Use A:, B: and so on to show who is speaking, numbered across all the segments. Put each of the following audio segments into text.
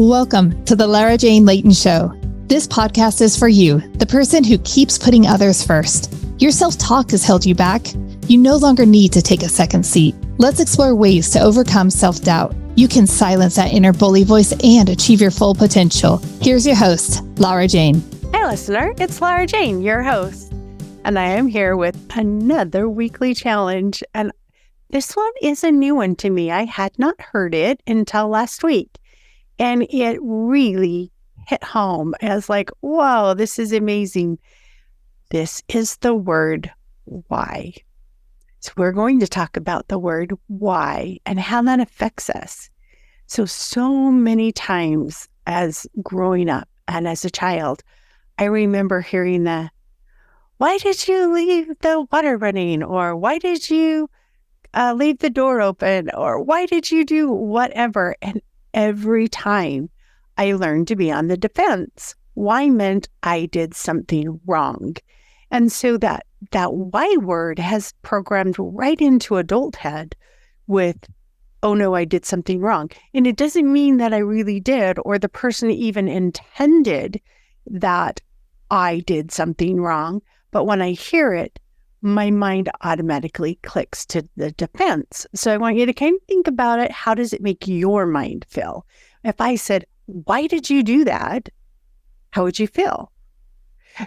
A: Welcome to the Lara Jane Layton Show. This podcast is for you, the person who keeps putting others first. Your self-talk has held you back. You no longer need to take a second seat. Let's explore ways to overcome self-doubt. You can silence that inner bully voice and achieve your full potential. Here's your host, Lara Jane.
B: Hi, listener. It's Lara Jane, your host. And I am here with another weekly challenge. And this one is a new one to me. I had not heard it until last week. And it really hit home as like, whoa, this is amazing. This is the word why. So we're going to talk about the word why and how that affects us. So many times as growing up and as a child, I remember hearing why did you leave the water running? Or why did you leave the door open? Or why did you do whatever? And every time I learned to be on the defense. Why meant I did something wrong. And so that why word has programmed right into adulthood with, oh no, I did something wrong. And it doesn't mean that I really did, or the person even intended that I did something wrong. But when I hear it, my mind automatically clicks to the defense. So I want you to kind of think about it. How does it make your mind feel? If I said, why did you do that? How would you feel?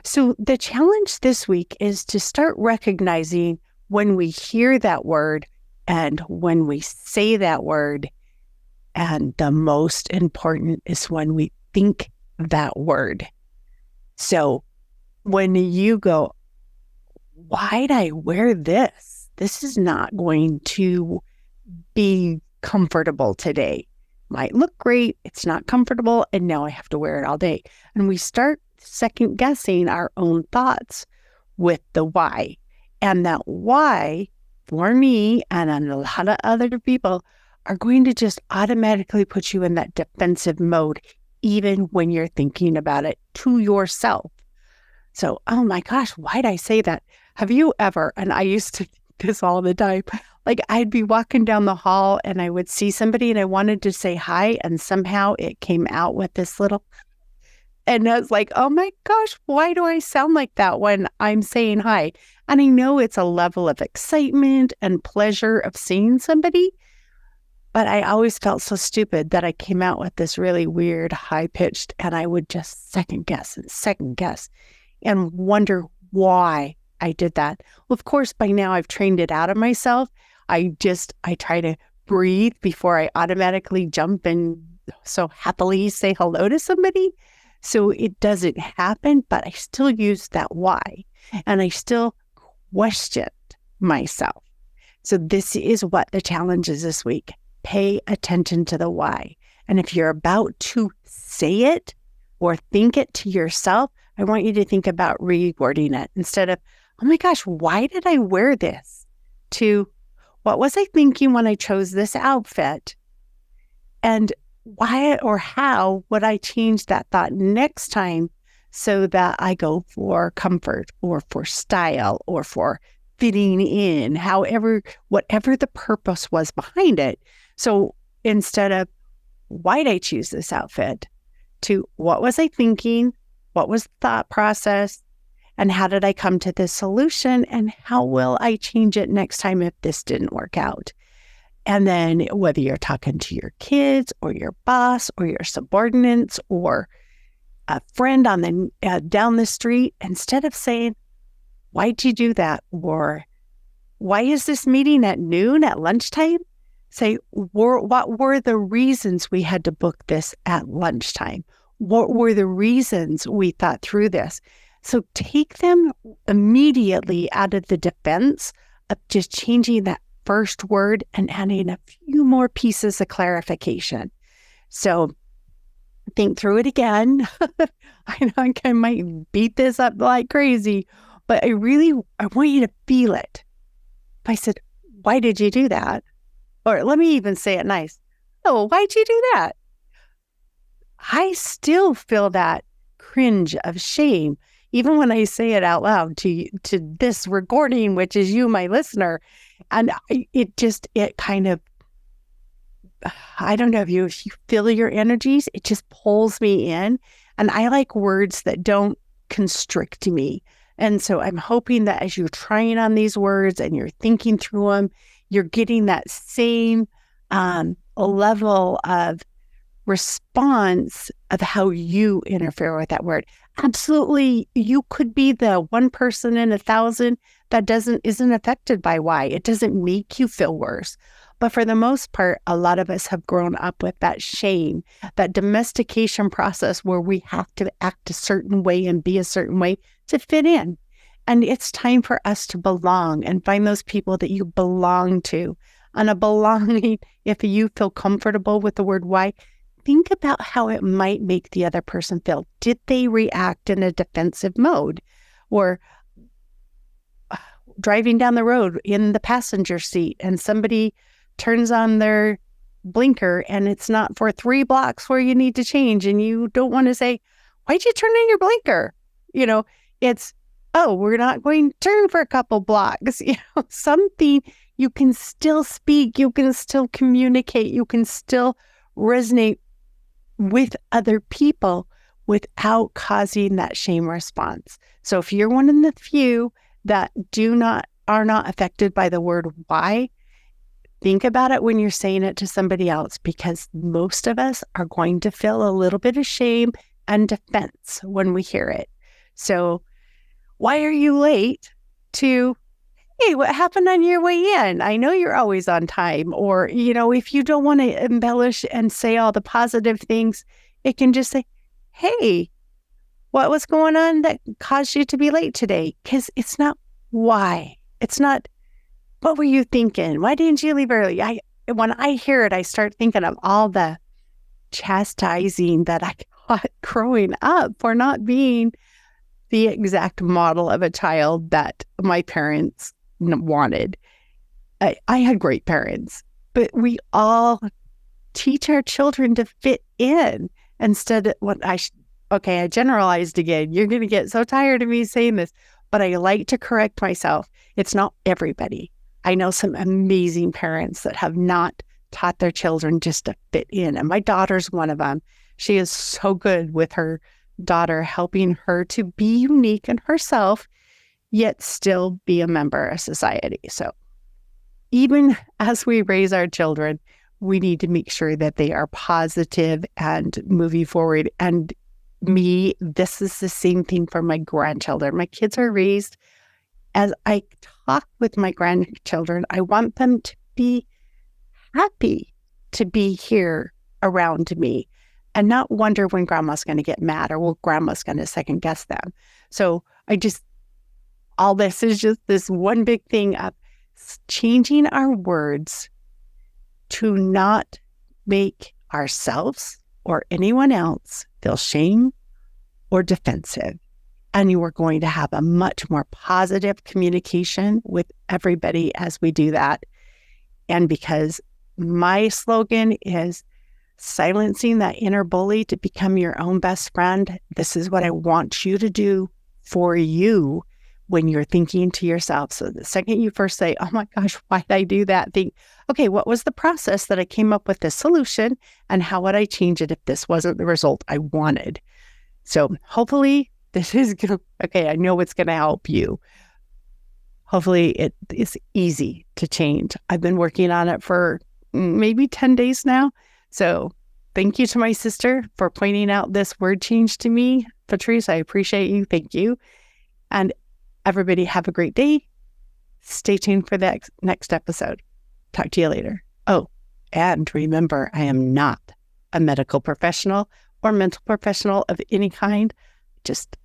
B: So the challenge this week is to start recognizing when we hear that word and when we say that word. And the most important is when we think that word. So when you go, why'd I wear this? This is not going to be comfortable today. Might look great. It's not comfortable. And now I have to wear it all day. And we start second guessing our own thoughts with the why. And that why for me and a lot of other people are going to just automatically put you in that defensive mode, even when you're thinking about it to yourself. So, oh my gosh, why'd I say that? Have you ever, and I used to think this all the time, like I'd be walking down the hall and I would see somebody and I wanted to say hi, and somehow it came out with this little, and I was like, oh my gosh, why do I sound like that when I'm saying hi? And I know it's a level of excitement and pleasure of seeing somebody, but I always felt so stupid that I came out with this really weird, high-pitched, and I would just second guess and wonder why I did that. Well, of course, by now I've trained it out of myself. I try to breathe before I automatically jump and so happily say hello to somebody. So it doesn't happen, but I still use that why. And I still questioned myself. So this is what the challenge is this week. Pay attention to the why. And if you're about to say it or think it to yourself, I want you to think about rewording it instead of, oh my gosh, why did I wear this? To, what was I thinking when I chose this outfit? And why or how would I change that thought next time so that I go for comfort or for style or for fitting in, whatever the purpose was behind it. So instead of, why'd I choose this outfit? To, what was I thinking? What was the thought process? And how did I come to this solution? And how will I change it next time if this didn't work out? And then whether you're talking to your kids or your boss or your subordinates or a friend down the street, instead of saying, why'd you do that? Or why is this meeting at noon at lunchtime? Say, what were the reasons we had to book this at lunchtime? What were the reasons we thought through this? So take them immediately out of the defense of just changing that first word and adding a few more pieces of clarification. So think through it again. I know I might beat this up like crazy, but I want you to feel it. If I said, why did you do that? Or let me even say it nice. Oh, why'd you do that? I still feel that cringe of shame, even when I say it out loud to this recording, which is you, my listener. And it kind of I don't know if you feel your energies, it just pulls me in. And I like words that don't constrict me. And so I'm hoping that as you're trying on these words and you're thinking through them, you're getting that same level of response of how you interfere with that word. Absolutely, you could be the one person in 1,000 that isn't affected by why. It doesn't make you feel worse. But for the most part, a lot of us have grown up with that shame, that domestication process where we have to act a certain way and be a certain way to fit in. And it's time for us to belong and find those people that you belong to. And a belonging, if you feel comfortable with the word why, think about how it might make the other person feel. Did they react in a defensive mode? Or driving down the road in the passenger seat and somebody turns on their blinker and it's not for 3 blocks where you need to change, and you don't want to say, why'd you turn on your blinker? It's, oh, we're not going to turn for a couple blocks. Something you can still speak, you can still communicate, you can still resonate with other people without causing that shame response. So if you're one of the few that are not affected by the word why, think about it when you're saying it to somebody else, because most of us are going to feel a little bit of shame and defense when we hear it. So why are you late to, hey, what happened on your way in? I know you're always on time. Or, if you don't want to embellish and say all the positive things, it can just say, hey, what was going on that caused you to be late today? Because it's not why. It's not, what were you thinking? Why didn't you leave early? When I hear it, I start thinking of all the chastising that I got growing up for not being the exact model of a child that my parents wanted. I had great parents, but we all teach our children to fit in instead of I generalized again. You're going to get so tired of me saying this, but I like to correct myself. It's not everybody. I know some amazing parents that have not taught their children just to fit in. And my daughter's one of them. She is so good with her daughter, helping her to be unique in herself, yet still be a member of society. So even as we raise our children, we need to make sure that they are positive and moving forward. And this is the same thing for my grandchildren. My kids are raised, as I talk with my grandchildren, I want them to be happy to be here around me and not wonder when grandma's going to get mad or when grandma's going to second guess them. So all this is just this one big thing of changing our words to not make ourselves or anyone else feel shame or defensive. And you are going to have a much more positive communication with everybody as we do that. And because my slogan is silencing that inner bully to become your own best friend, this is what I want you to do for you when you're thinking to yourself. So the second you first say, oh my gosh, why did I do that? Think, okay, what was the process that I came up with this solution, and how would I change it if this wasn't the result I wanted? So hopefully this is good. Okay, I know it's going to help you. Hopefully it is easy to change. I've been working on it for maybe 10 days now. So thank you to my sister for pointing out this word change to me. Patrice, I appreciate you. Thank you. And everybody have a great day. Stay tuned for the next episode. Talk to you later. Oh, and remember, I am not a medical professional or mental professional of any kind. Just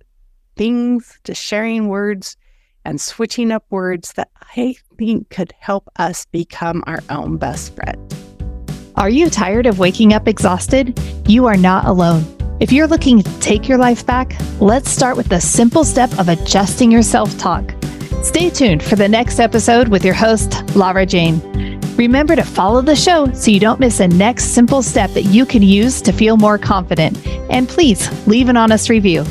B: sharing words and switching up words that I think could help us become our own best friend.
A: Are you tired of waking up exhausted? You are not alone. If you're looking to take your life back, let's start with the simple step of adjusting your self-talk. Stay tuned for the next episode with your host, Lara Jane. Remember to follow the show so you don't miss a next simple step that you can use to feel more confident. And please leave an honest review.